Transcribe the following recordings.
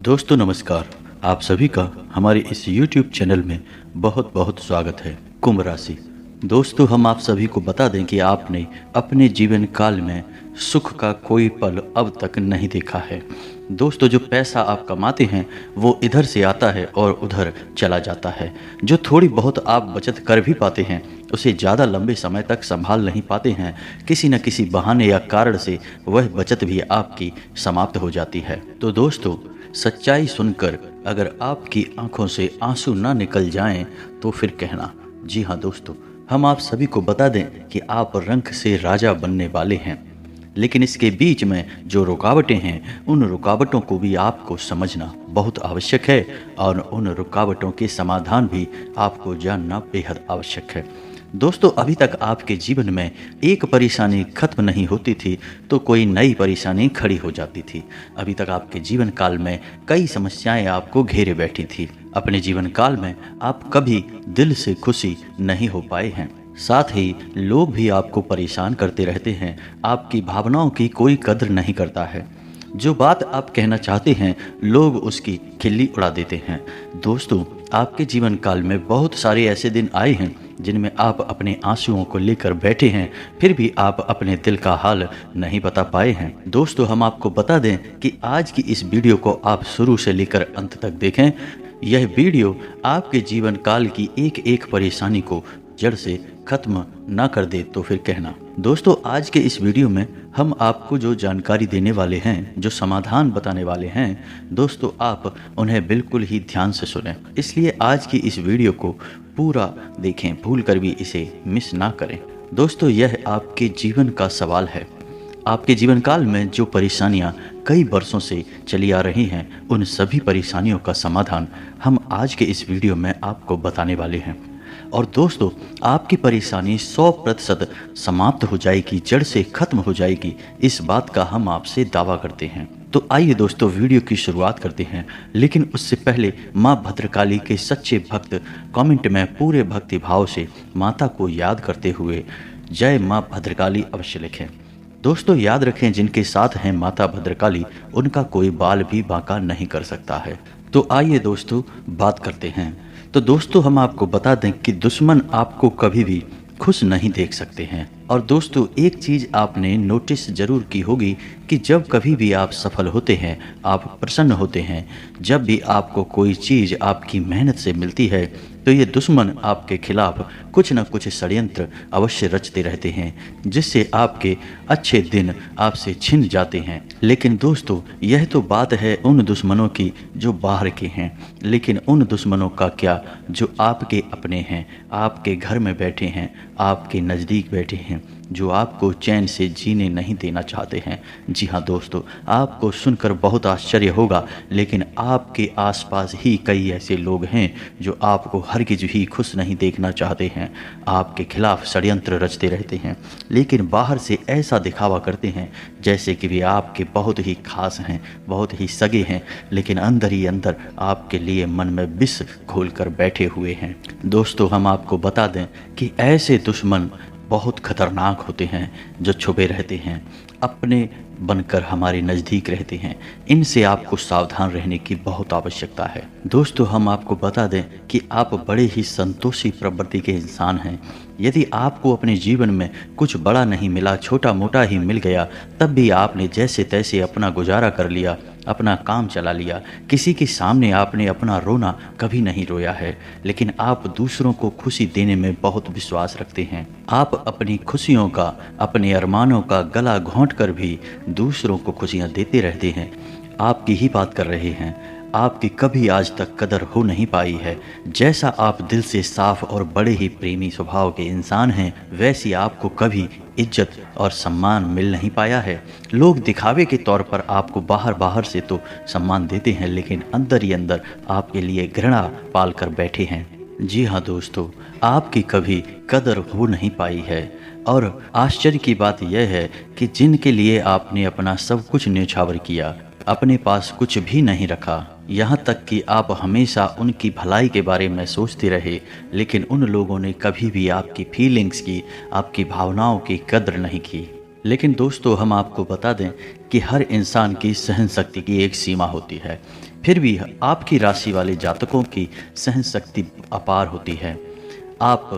दोस्तों नमस्कार। आप सभी का हमारे इस YouTube चैनल में बहुत बहुत स्वागत है। कुंभ राशि। दोस्तों हम आप सभी को बता दें कि आपने अपने जीवन काल में सुख का कोई पल अब तक नहीं देखा है। दोस्तों जो पैसा आप कमाते हैं वो इधर से आता है और उधर चला जाता है। जो थोड़ी बहुत आप बचत कर भी पाते हैं उसे ज़्यादा लंबे समय तक संभाल नहीं पाते हैं। किसी न किसी बहाने या कारण से वह बचत भी आपकी समाप्त हो जाती है। तो दोस्तों सच्चाई सुनकर अगर आपकी आंखों से आंसू ना निकल जाएं तो फिर कहना। जी हाँ दोस्तों, हम आप सभी को बता दें कि आप रंक से राजा बनने वाले हैं, लेकिन इसके बीच में जो रुकावटें हैं उन रुकावटों को भी आपको समझना बहुत आवश्यक है और उन रुकावटों के समाधान भी आपको जानना बेहद आवश्यक है। दोस्तों अभी तक आपके जीवन में एक परेशानी खत्म नहीं होती थी तो कोई नई परेशानी खड़ी हो जाती थी। अभी तक आपके जीवन काल में कई समस्याएं आपको घेरे बैठी थी। अपने जीवन काल में आप कभी दिल से खुशी नहीं हो पाए हैं। साथ ही लोग भी आपको परेशान करते रहते हैं। आपकी भावनाओं की कोई कद्र नहीं करता है। जो बात आप कहना चाहते हैं लोग उसकी खिल्ली उड़ा देते हैं। दोस्तों आपके जीवन काल में बहुत सारे ऐसे दिन आए हैं जिनमें आप अपने आंसुओं को लेकर बैठे हैं, फिर भी आप अपने दिल का हाल नहीं बता पाए हैं। दोस्तों हम आपको बता दें कि आज की इस वीडियो को आप शुरू से लेकर अंत तक देखें। यह वीडियो आपके जीवन काल की एक एक परेशानी को जड़ से खत्म ना कर दे तो फिर कहना। दोस्तों आज के इस वीडियो में हम आपको जो जानकारी देने वाले हैं, जो समाधान बताने वाले हैं, दोस्तों आप उन्हें बिल्कुल ही ध्यान से सुनें। इसलिए आज की इस वीडियो को पूरा देखें, भूल कर भी इसे मिस ना करें। दोस्तों यह आपके जीवन का सवाल है। आपके जीवन काल में जो परेशानियां कई वर्षों से चली आ रही हैं उन सभी परेशानियों का समाधान हम आज के इस वीडियो में आपको बताने वाले हैं। और दोस्तों आपकी परेशानी 100% समाप्त हो जाएगी, जड़ से खत्म हो जाएगी, इस बात का हम आपसे दावा करते हैं। तो आइए दोस्तों वीडियो की शुरुआत करते हैं, लेकिन उससे पहले माँ भद्रकाली के सच्चे भक्त कमेंट में पूरे भक्ति भाव से माता को याद करते हुए जय माँ भद्रकाली अवश्य लिखें। दोस्तों याद रखें जिनके साथ हैं माता भद्रकाली उनका कोई बाल भी बांका नहीं कर सकता है। तो आइए दोस्तों बात करते हैं। तो दोस्तों हम आपको बता दें कि दुश्मन आपको कभी भी खुश नहीं देख सकते हैं। और दोस्तों एक चीज़ आपने नोटिस जरूर की होगी कि जब कभी भी आप सफल होते हैं, आप प्रसन्न होते हैं, जब भी आपको कोई चीज़ आपकी मेहनत से मिलती है तो ये दुश्मन आपके खिलाफ कुछ न कुछ षड्यंत्र अवश्य रचते रहते हैं जिससे आपके अच्छे दिन आपसे छिन जाते हैं। लेकिन दोस्तों यह तो बात है उन दुश्मनों की जो बाहर के हैं, लेकिन उन दुश्मनों का क्या जो आपके अपने हैं, आपके घर में बैठे हैं, आपके नज़दीक बैठे हैं, जो आपको चैन से जीने नहीं देना चाहते हैं। जी हाँ दोस्तों आपको सुनकर बहुत आश्चर्य होगा, लेकिन आपके आसपास ही कई ऐसे लोग हैं जो आपको हरगिज ही खुश नहीं देखना चाहते हैं, आपके खिलाफ षड्यंत्र रचते रहते हैं, लेकिन बाहर से ऐसा दिखावा करते हैं जैसे कि वे आपके बहुत ही खास हैं, बहुत ही सगे हैं, लेकिन अंदर ही अंदर आपके लिए मन में विष घोल कर बैठे हुए हैं। दोस्तों हम आपको बता दें कि ऐसे दुश्मन बहुत खतरनाक होते हैं जो छुपे रहते हैं, अपने बनकर हमारे नज़दीक रहते हैं। इनसे आपको सावधान रहने की बहुत आवश्यकता है। दोस्तों हम आपको बता दें कि आप बड़े ही संतोषी प्रवृत्ति के इंसान हैं। यदि आपको अपने जीवन में कुछ बड़ा नहीं मिला, छोटा मोटा ही मिल गया, तब भी आपने जैसे तैसे अपना गुजारा कर लिया, अपना काम चला लिया। किसी के सामने आपने अपना रोना कभी नहीं रोया है, लेकिन आप दूसरों को खुशी देने में बहुत विश्वास रखते हैं। आप अपनी खुशियों का, अपने अरमानों का गला घोंट कर भी दूसरों को खुशियां देते रहते हैं। आपकी ही बात कर रहे हैं। आपकी कभी आज तक कदर हो नहीं पाई है। जैसा आप दिल से साफ और बड़े ही प्रेमी स्वभाव के इंसान हैं, वैसी आपको कभी इज्जत और सम्मान मिल नहीं पाया है। लोग दिखावे के तौर पर आपको बाहर से तो सम्मान देते हैं, लेकिन अंदर ही अंदर आपके लिए घृणा पाल कर बैठे हैं। जी हाँ दोस्तों आपकी कभी कदर हो नहीं पाई है। और आश्चर्य की बात यह है कि जिनके लिए आपने अपना सब कुछ न्यौछावर किया, अपने पास कुछ भी नहीं रखा, यहाँ तक कि आप हमेशा उनकी भलाई के बारे में सोचते रहे, लेकिन उन लोगों ने कभी भी आपकी फीलिंग्स की, आपकी भावनाओं की कद्र नहीं की। लेकिन दोस्तों हम आपको बता दें कि हर इंसान की सहन शक्ति की एक सीमा होती है। फिर भी आपकी राशि वाले जातकों की सहन शक्ति अपार होती है। आप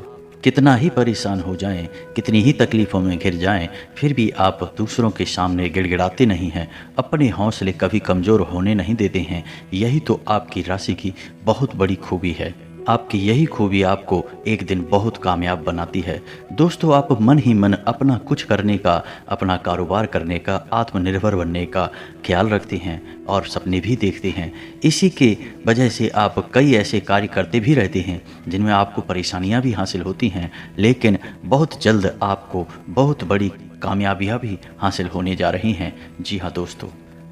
कितना ही परेशान हो जाएं, कितनी ही तकलीफ़ों में घिर जाएं, फिर भी आप दूसरों के सामने गिड़गिड़ाते नहीं हैं, अपने हौसले कभी कमज़ोर होने नहीं देते हैं। यही तो आपकी राशि की बहुत बड़ी खूबी है। आपकी यही खूबी आपको एक दिन बहुत कामयाब बनाती है। दोस्तों, आप मन ही मन अपना कुछ करने का, अपना कारोबार करने का, आत्मनिर्भर बनने का ख्याल रखते हैं और सपने भी देखते हैं। इसी के वजह से आप कई ऐसे कार्य करते भी रहते हैं जिनमें आपको परेशानियां भी हासिल होती हैं, लेकिन बहुत जल्द आपको बहुत बड़ी कामयाबियां भी हासिल होने जा रही हैं। जी हाँ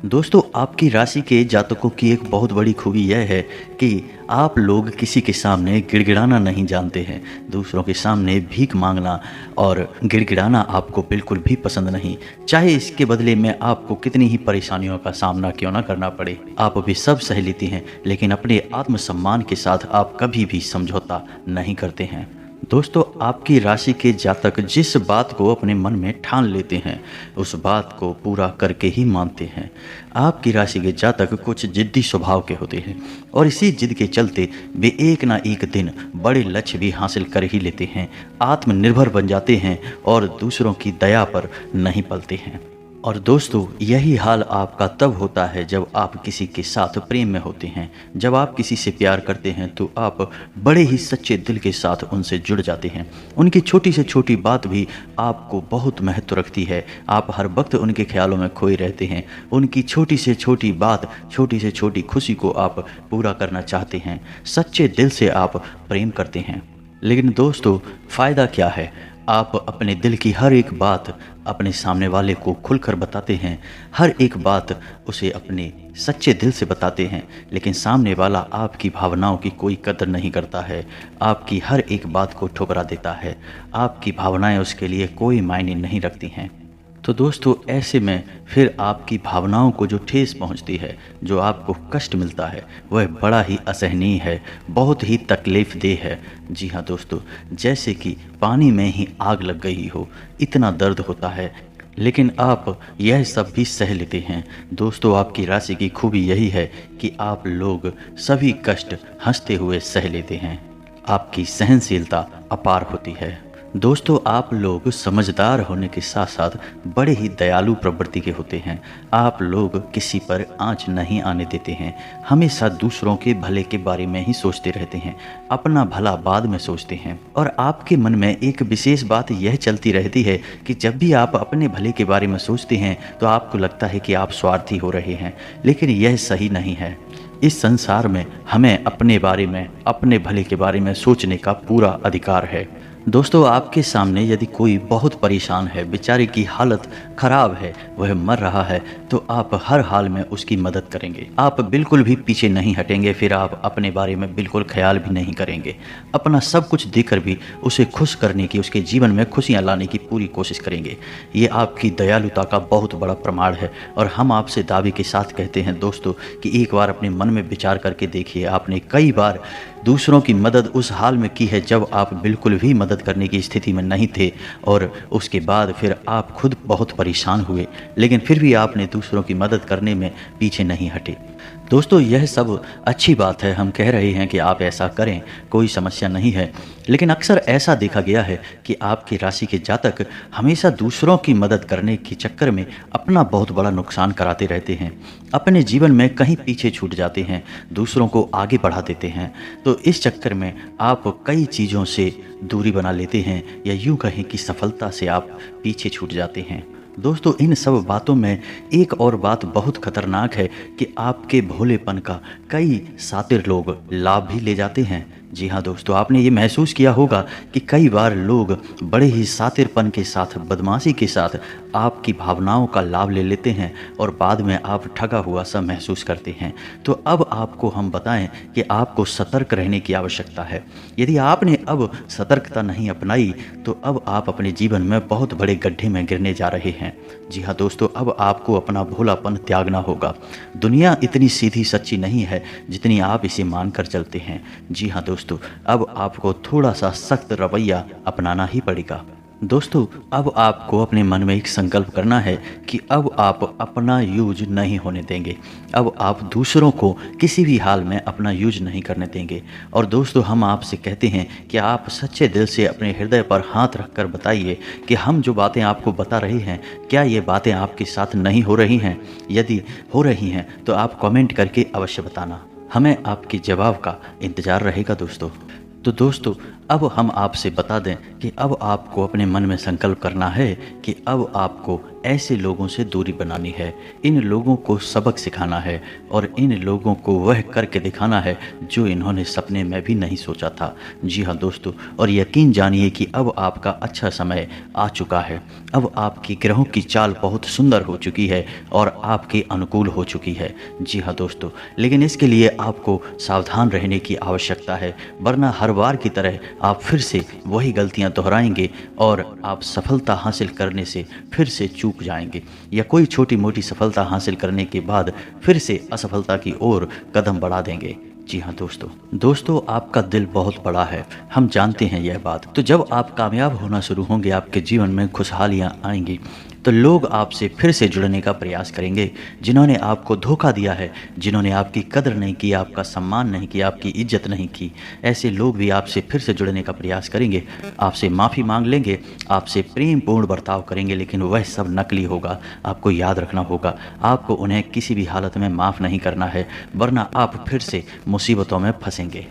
दोस्तों, आपकी राशि के जातकों की एक बहुत बड़ी खूबी यह है कि आप लोग किसी के सामने गिड़गिड़ाना नहीं जानते हैं। दूसरों के सामने भीख मांगना और गिड़गिड़ाना आपको बिल्कुल भी पसंद नहीं। चाहे इसके बदले में आपको कितनी ही परेशानियों का सामना क्यों ना करना पड़े, आप भी सब सह लेती हैं, लेकिन अपने आत्मसम्मान के साथ आप कभी भी समझौता नहीं करते हैं। दोस्तों, आपकी राशि के जातक जिस बात को अपने मन में ठान लेते हैं, उस बात को पूरा करके ही मानते हैं। आपकी राशि के जातक कुछ जिद्दी स्वभाव के होते हैं और इसी जिद के चलते वे एक ना एक दिन बड़े लक्ष्य भी हासिल कर ही लेते हैं, आत्मनिर्भर बन जाते हैं और दूसरों की दया पर नहीं पलते हैं। और दोस्तों, यही हाल आपका तब होता है जब आप किसी के साथ प्रेम में होते हैं। जब आप किसी से प्यार करते हैं तो आप बड़े ही सच्चे दिल के साथ उनसे जुड़ जाते हैं। उनकी छोटी से छोटी बात भी आपको बहुत महत्व रखती है। आप हर वक्त उनके ख्यालों में खोए रहते हैं। उनकी छोटी से छोटी बात, छोटी से छोटी खुशी को आप पूरा करना चाहते हैं। सच्चे दिल से आप प्रेम करते हैं। लेकिन दोस्तों, फ़ायदा क्या है? आप अपने दिल की हर एक बात अपने सामने वाले को खुलकर बताते हैं, हर एक बात उसे अपने सच्चे दिल से बताते हैं, लेकिन सामने वाला आपकी भावनाओं की कोई कदर नहीं करता है, आपकी हर एक बात को ठुकरा देता है। आपकी भावनाएं उसके लिए कोई मायने नहीं रखती हैं। तो दोस्तों, ऐसे में फिर आपकी भावनाओं को जो ठेस पहुंचती है, जो आपको कष्ट मिलता है, वह बड़ा ही असहनीय है, बहुत ही तकलीफ़देह है। जी हाँ दोस्तों, जैसे कि पानी में ही आग लग गई हो, इतना दर्द होता है, लेकिन आप यह सब भी सह लेते हैं। दोस्तों, आपकी राशि की खूबी यही है कि आप लोग सभी कष्ट हंसते हुए सह लेते हैं। आपकी सहनशीलता अपार होती है। दोस्तों, आप लोग समझदार होने के साथ साथ बड़े ही दयालु प्रवृत्ति के होते हैं। आप लोग किसी पर आँच नहीं आने देते हैं, हमेशा दूसरों के भले के बारे में ही सोचते रहते हैं, अपना भला बाद में सोचते हैं। और आपके मन में एक विशेष बात यह चलती रहती है कि जब भी आप अपने भले के बारे में सोचते हैं तो आपको लगता है कि आप स्वार्थी हो रहे हैं, लेकिन यह सही नहीं है। इस संसार में हमें अपने बारे में, अपने भले के बारे में सोचने का पूरा अधिकार है। दोस्तों, आपके सामने यदि कोई बहुत परेशान है, बेचारे की हालत ख़राब है, वह मर रहा है, तो आप हर हाल में उसकी मदद करेंगे। आप बिल्कुल भी पीछे नहीं हटेंगे, फिर आप अपने बारे में बिल्कुल ख्याल भी नहीं करेंगे। अपना सब कुछ देकर भी उसे खुश करने की, उसके जीवन में खुशियाँ लाने की पूरी कोशिश करेंगे। ये आपकी दयालुता का बहुत बड़ा प्रमाण है और हम आपसे दावे के साथ कहते हैं दोस्तों कि एक बार अपने मन में विचार करके देखिए, आपने कई बार दूसरों की मदद उस हाल में की है जब आप बिल्कुल भी मदद करने की स्थिति में नहीं थे, और उसके बाद फिर आप खुद बहुत परेशान हुए, लेकिन फिर भी आपने दूसरों की मदद करने में पीछे नहीं हटे। दोस्तों, यह सब अच्छी बात है, हम कह रहे हैं कि आप ऐसा करें, कोई समस्या नहीं है। लेकिन अक्सर ऐसा देखा गया है कि आपकी राशि के जातक हमेशा दूसरों की मदद करने के चक्कर में अपना बहुत बड़ा नुकसान कराते रहते हैं, अपने जीवन में कहीं पीछे छूट जाते हैं, दूसरों को आगे बढ़ा देते हैं। तो इस चक्कर में आप कई चीज़ों से दूरी बना लेते हैं, या यूँ कहें कि सफलता से आप पीछे छूट जाते हैं। दोस्तों, इन सब बातों में एक और बात बहुत खतरनाक है कि आपके भोलेपन का कई शातिर लोग लाभ भी ले जाते हैं। जी हाँ दोस्तों, आपने ये महसूस किया होगा कि कई बार लोग बड़े ही शातिरपन के साथ, बदमाशी के साथ आपकी भावनाओं का लाभ ले लेते हैं और बाद में आप ठगा हुआ सा महसूस करते हैं। तो अब आपको हम बताएं कि आपको सतर्क रहने की आवश्यकता है। यदि आपने अब सतर्कता नहीं अपनाई तो अब आप अपने जीवन में बहुत बड़े गड्ढे में गिरने जा रहे हैं। जी हाँ दोस्तों, अब आपको अपना भोलापन त्यागना होगा। दुनिया इतनी सीधी सच्ची नहीं है जितनी आप इसे मानकर चलते हैं। जी हाँ दोस्तों, अब आपको थोड़ा सा सख्त रवैया अपनाना ही पड़ेगा। दोस्तों, अब आपको अपने मन में एक संकल्प करना है कि अब आप अपना यूज नहीं होने देंगे। अब आप दूसरों को किसी भी हाल में अपना यूज नहीं करने देंगे। और दोस्तों, हम आपसे कहते हैं कि आप सच्चे दिल से अपने हृदय पर हाथ रखकर बताइए कि हम जो बातें आपको बता रहे हैं, क्या ये बातें आपके साथ नहीं हो रही हैं? यदि हो रही हैं तो आप कमेंट करके अवश्य बताना। हमें आपके जवाब का इंतज़ार रहेगा दोस्तों। तो दोस्तों, अब हम आपसे बता दें कि अब आपको अपने मन में संकल्प करना है कि अब आपको ऐसे लोगों से दूरी बनानी है। इन लोगों को सबक सिखाना है और इन लोगों को वह करके दिखाना है जो इन्होंने सपने में भी नहीं सोचा था। जी हाँ दोस्तों, और यकीन जानिए कि अब आपका अच्छा समय आ चुका है। अब आपकी ग्रहों की चाल बहुत सुंदर हो चुकी है और आपके अनुकूल हो चुकी है। जी हाँ दोस्तों, लेकिन इसके लिए आपको सावधान रहने की आवश्यकता है, वरना हर बार की तरह आप फिर से वही गलतियां दोहराएंगे और आप सफलता हासिल करने से फिर से चूक जाएंगे, या कोई छोटी मोटी सफलता हासिल करने के बाद फिर से असफलता की ओर कदम बढ़ा देंगे। जी हाँ दोस्तों, आपका दिल बहुत बड़ा है, हम जानते हैं यह बात। तो जब आप कामयाब होना शुरू होंगे, आपके जीवन में खुशहालियाँ आएंगी, तो लोग आपसे फिर से जुड़ने का प्रयास करेंगे। जिन्होंने आपको धोखा दिया है, जिन्होंने आपकी कदर नहीं की, आपका सम्मान नहीं किया, आपकी इज्जत नहीं की, ऐसे लोग भी आपसे फिर से जुड़ने का प्रयास करेंगे, आपसे माफ़ी मांग लेंगे, आपसे प्रेमपूर्ण बर्ताव करेंगे, लेकिन वह सब नकली होगा। आपको याद रखना होगा, आपको उन्हें किसी भी हालत में माफ़ नहीं करना है, वरना आप फिर से मुसीबतों में फंसेंगे।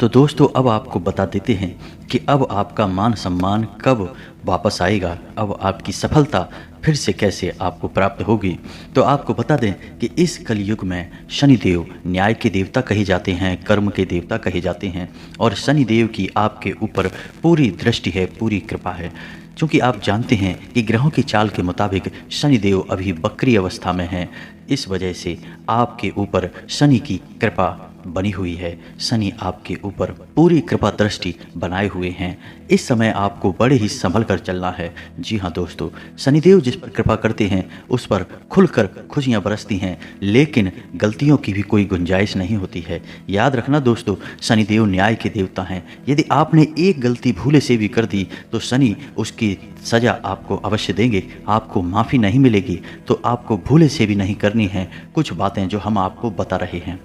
तो दोस्तों, अब आपको बता देते हैं कि अब आपका मान सम्मान कब वापस आएगा, अब आपकी सफलता फिर से कैसे आपको प्राप्त होगी। तो आपको बता दें कि इस कलयुग में शनिदेव न्याय के देवता कहे जाते हैं, कर्म के देवता कहे जाते हैं, और शनिदेव की आपके ऊपर पूरी दृष्टि है, पूरी कृपा है। क्योंकि आप जानते हैं कि ग्रहों की चाल के मुताबिक शनिदेव अभी वक्री अवस्था में हैं, इस वजह से आपके ऊपर शनि की कृपा बनी हुई है। शनि आपके ऊपर पूरी कृपा दृष्टि बनाए हुए हैं। इस समय आपको बड़े ही संभल कर चलना है। जी हाँ दोस्तों, शनिदेव जिस पर कृपा करते हैं उस पर खुलकर खुशियाँ बरसती हैं, लेकिन गलतियों की भी कोई गुंजाइश नहीं होती है। याद रखना दोस्तों, शनिदेव न्याय के देवता हैं। यदि आपने एक गलती भूले से भी कर दी तो शनि उसकी सज़ा आपको अवश्य देंगे, आपको माफ़ी नहीं मिलेगी। तो आपको भूले से भी नहीं करनी है कुछ बातें जो हम आपको बता रहे हैं।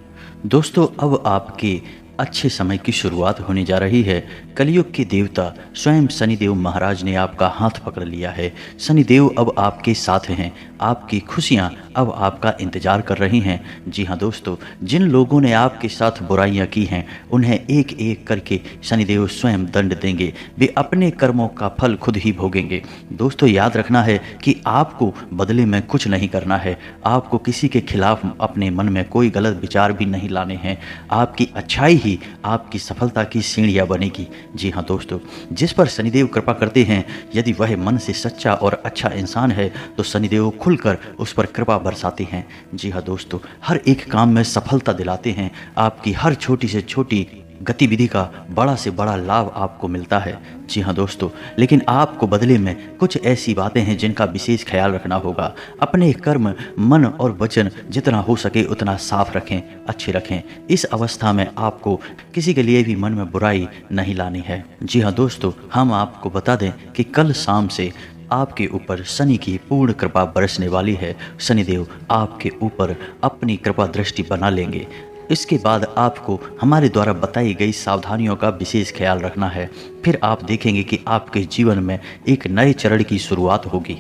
दोस्तों, अब आपके अच्छे समय की शुरुआत होने जा रही है। कलयुग के देवता स्वयं शनिदेव महाराज ने आपका हाथ पकड़ लिया है। शनिदेव अब आपके साथ हैं, आपकी खुशियां अब आपका इंतजार कर रही हैं। जी हाँ दोस्तों, जिन लोगों ने आपके साथ बुराइयां की हैं उन्हें एक एक करके शनिदेव स्वयं दंड देंगे, वे अपने कर्मों का फल खुद ही भोगेंगे। दोस्तों, याद रखना है कि आपको बदले में कुछ नहीं करना है, आपको किसी के खिलाफ अपने मन में कोई गलत विचार भी नहीं लाने हैं। आपकी अच्छाई ही आपकी सफलता की सीढ़ियां बनेगी। जी हाँ दोस्तों, जिस पर शनिदेव कृपा करते हैं, यदि वह मन से सच्चा और अच्छा इंसान है तो शनिदेव खुलकर उस पर कृपा बरसाते हैं। जी हाँ दोस्तों, हर एक काम में सफलता दिलाते हैं। आपकी हर छोटी से छोटी गतिविधि का बड़ा से बड़ा लाभ आपको मिलता है। जी हाँ दोस्तों, लेकिन आपको बदले में कुछ ऐसी बातें हैं जिनका विशेष ख्याल रखना होगा। अपने कर्म, मन और वचन जितना हो सके उतना साफ रखें, अच्छे रखें। इस अवस्था में आपको किसी के लिए भी मन में बुराई नहीं लानी है। जी हाँ दोस्तों, हम आपको बता दें कि कल शाम से आपके ऊपर शनि की पूर्ण कृपा बरसने वाली है। शनिदेव आपके ऊपर अपनी कृपा दृष्टि बना लेंगे। इसके बाद आपको हमारे द्वारा बताई गई सावधानियों का विशेष ख्याल रखना है। फिर आप देखेंगे कि आपके जीवन में एक नए चरण की शुरुआत होगी।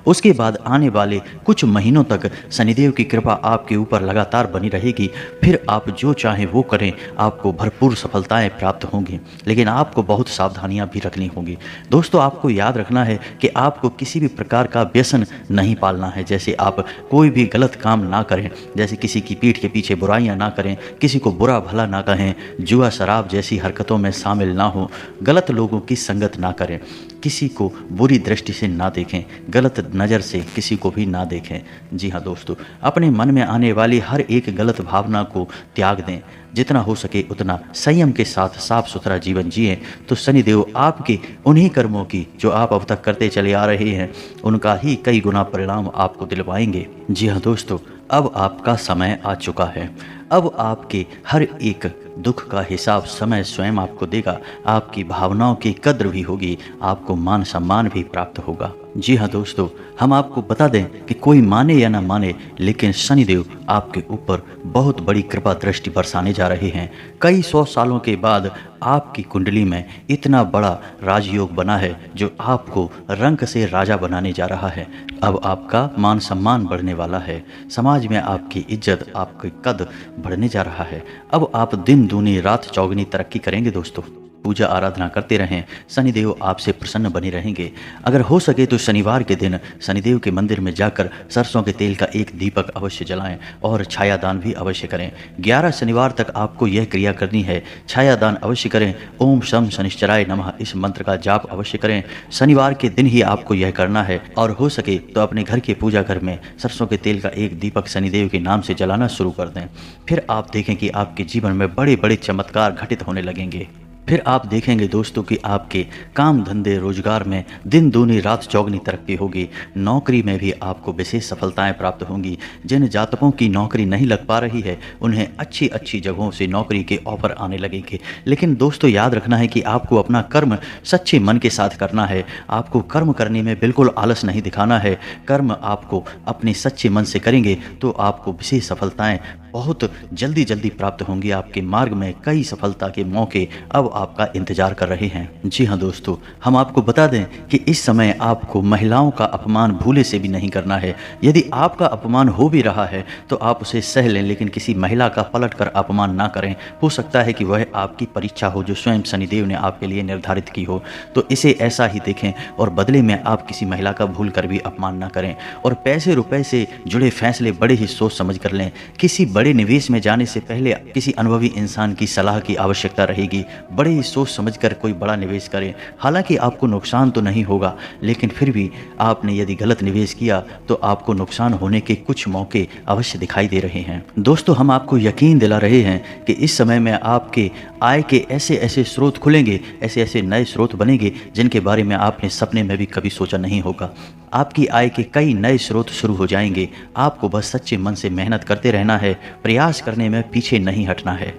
उसके बाद आने वाले कुछ महीनों तक शनिदेव की कृपा आपके ऊपर लगातार बनी रहेगी। फिर आप जो चाहें वो करें, आपको भरपूर सफलताएं प्राप्त होंगी, लेकिन आपको बहुत सावधानियां भी रखनी होंगी। दोस्तों, आपको याद रखना है कि आपको किसी भी प्रकार का व्यसन नहीं पालना है। जैसे आप कोई भी गलत काम ना करें, जैसे किसी की पीठ के पीछे बुराइयां ना करें, किसी को बुरा भला ना कहें, जुआ शराब जैसी हरकतों में शामिल ना हो, गलत लोगों की संगत ना करें, किसी को बुरी दृष्टि से ना देखें, गलत नज़र से किसी को भी ना देखें। जी हाँ दोस्तों, अपने मन में आने वाली हर एक गलत भावना को त्याग दें। जितना हो सके उतना संयम के साथ साफ सुथरा जीवन जिएं, तो शनिदेव आपके उन्हीं कर्मों की जो आप अब तक करते चले आ रहे हैं उनका ही कई गुना परिणाम आपको दिलवाएंगे। जी हाँ दोस्तों, अब आपका समय आ चुका है। अब आपके हर एक दुख का हिसाब समय स्वयं आपको देगा। आपकी भावनाओं की कद्र भी होगी, आपको मान सम्मान भी प्राप्त होगा। जी हाँ दोस्तों, हम आपको बता दें कि कोई माने या ना माने, लेकिन शनिदेव आपके ऊपर बहुत बड़ी कृपा दृष्टि बरसाने जा रहे हैं। कई 100 सालों के बाद आपकी कुंडली में इतना बड़ा राजयोग बना है जो आपको रंक से राजा बनाने जा रहा है। अब आपका मान सम्मान बढ़ने वाला है, समाज में आपकी इज्जत, आपकी कद बढ़ने जा रहा है। अब आप दिन दूनी रात चौगुनी तरक्की करेंगे दोस्तों। पूजा आराधना करते रहें, शनिदेव आपसे प्रसन्न बने रहेंगे। अगर हो सके तो शनिवार के दिन शनिदेव के मंदिर में जाकर सरसों के तेल का एक दीपक अवश्य जलाएं और छायादान भी अवश्य करें। 11 शनिवार तक आपको यह क्रिया करनी है। छायादान अवश्य करें। ओम शम शनिश्चराय नमः इस मंत्र का जाप अवश्य करें। शनिवार के दिन ही आपको यह करना है और हो सके तो अपने घर के पूजा घर में सरसों के तेल का एक दीपक शनिदेव के नाम से जलाना शुरू कर दें। फिर आप देखें कि आपके जीवन में बड़े बड़े चमत्कार घटित होने लगेंगे। फिर आप देखेंगे दोस्तों कि आपके काम धंधे रोजगार में दिन दूनी रात चौगनी तरक्की होगी। नौकरी में भी आपको विशेष सफलताएं प्राप्त होंगी। जिन जातकों की नौकरी नहीं लग पा रही है उन्हें अच्छी अच्छी जगहों से नौकरी के ऑफर आने लगेंगे। लेकिन दोस्तों याद रखना है कि आपको अपना कर्म सच्चे मन के साथ करना है। आपको कर्म करने में बिल्कुल आलस नहीं दिखाना है। कर्म आपको अपने सच्चे मन से करेंगे तो आपको विशेष सफलताएं बहुत जल्दी जल्दी प्राप्त होंगी। आपके मार्ग में कई सफलता के मौके अब आपका इंतजार कर रहे हैं। जी हाँ दोस्तों, हम आपको बता दें कि इस समय आपको महिलाओं का अपमान भूले से भी नहीं करना है। यदि आपका अपमान हो भी रहा है तो आप उसे सह लें, लेकिन किसी महिला का पलट कर अपमान ना करें। हो सकता है कि वह आपकी परीक्षा हो जो स्वयं शनिदेव ने आपके लिए निर्धारित की हो, तो इसे ऐसा ही देखें और बदले में आप किसी महिला का भूल कर भी अपमान ना करें। और पैसे रुपए से जुड़े फैसले बड़े ही सोच समझ कर लें। किसी बड़े निवेश में जाने से पहले किसी अनुभवी इंसान की सलाह की आवश्यकता रहेगी। बड़े ही सोच समझकर कोई बड़ा निवेश करें। हालांकि आपको नुकसान तो नहीं होगा, लेकिन फिर भी आपने यदि गलत निवेश किया तो आपको नुकसान होने के कुछ मौके अवश्य दिखाई दे रहे हैं। दोस्तों हम आपको यकीन दिला रहे हैं कि इस समय में आपके आय के ऐसे ऐसे स्रोत खुलेंगे, ऐसे ऐसे नए स्रोत बनेंगे जिनके बारे में आपने सपने में भी कभी सोचा नहीं होगा। आपकी आय के कई नए स्रोत शुरू हो जाएंगे। आपको बस सच्चे मन से मेहनत करते रहना है, प्रयास करने में पीछे नहीं हटना है।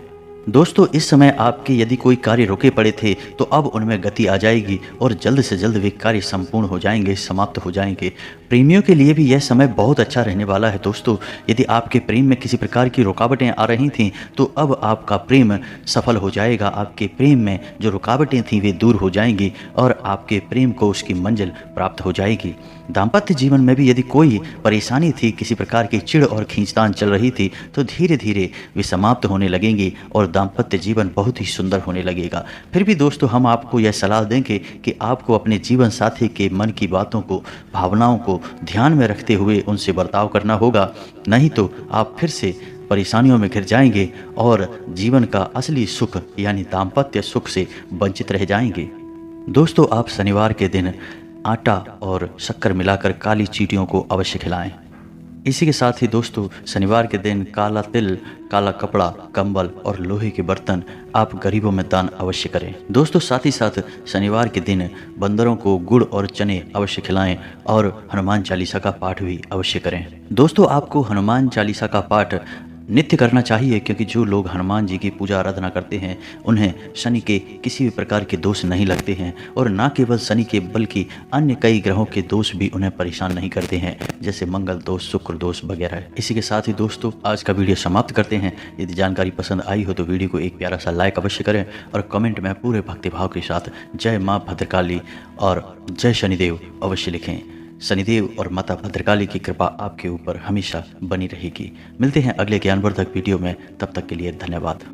दोस्तों इस समय आपके यदि कोई कार्य रुके पड़े थे तो अब उनमें गति आ जाएगी और जल्द से जल्द वे कार्य संपूर्ण हो जाएंगे, समाप्त हो जाएंगे। प्रेमियों के लिए भी यह समय बहुत अच्छा रहने वाला है दोस्तों। यदि आपके प्रेम में किसी प्रकार की रुकावटें आ रही थीं तो अब आपका प्रेम सफल हो जाएगा। आपके प्रेम में जो रुकावटें थीं वे दूर हो जाएंगी और आपके प्रेम को उसकी मंजिल प्राप्त हो जाएगी। दाम्पत्य जीवन में भी यदि कोई परेशानी थी, किसी प्रकार की चिढ़ और खींचतान चल रही थी, तो धीरे धीरे वे समाप्त होने लगेंगी और दाम्पत्य जीवन बहुत ही सुंदर होने लगेगा। फिर भी दोस्तों हम आपको यह सलाह देंगे कि आपको अपने जीवन साथी के मन की बातों को, भावनाओं को ध्यान में रखते हुए उनसे बर्ताव करना होगा, नहीं तो आप फिर से परेशानियों में घिर जाएंगे और जीवन का असली सुख यानी दाम्पत्य सुख से वंचित रह जाएंगे। दोस्तों आप शनिवार के दिन आटा और शक्कर मिलाकर काली चींटियों को अवश्य खिलाएं। इसी के साथ ही दोस्तों शनिवार के दिन काला तिल, काला कपड़ा, कंबल और लोहे के बर्तन आप गरीबों में दान अवश्य करें। दोस्तों साथ ही साथ शनिवार के दिन बंदरों को गुड़ और चने अवश्य खिलाएं और हनुमान चालीसा का पाठ भी अवश्य करें। दोस्तों आपको हनुमान चालीसा का पाठ नित्य करना चाहिए, क्योंकि जो लोग हनुमान जी की पूजा आराधना करते हैं उन्हें शनि के किसी भी प्रकार के दोष नहीं लगते हैं और ना केवल शनि के बल्कि अन्य कई ग्रहों के दोष भी उन्हें परेशान नहीं करते हैं, जैसे मंगल दोष, शुक्र दोष वगैरह। इसी के साथ ही दोस्तों आज का वीडियो समाप्त करते हैं। यदि जानकारी पसंद आई हो तो वीडियो को एक प्यारा सा लाइक अवश्य करें और कमेंट में पूरे भक्तिभाव के साथ जय माँ भद्रकाली और जय शनिदेव अवश्य लिखें। शनिदेव और माता भद्रकाली की कृपा आपके ऊपर हमेशा बनी रहेगी। मिलते हैं अगले ज्ञानवर्धक वीडियो में, तब तक के लिए धन्यवाद।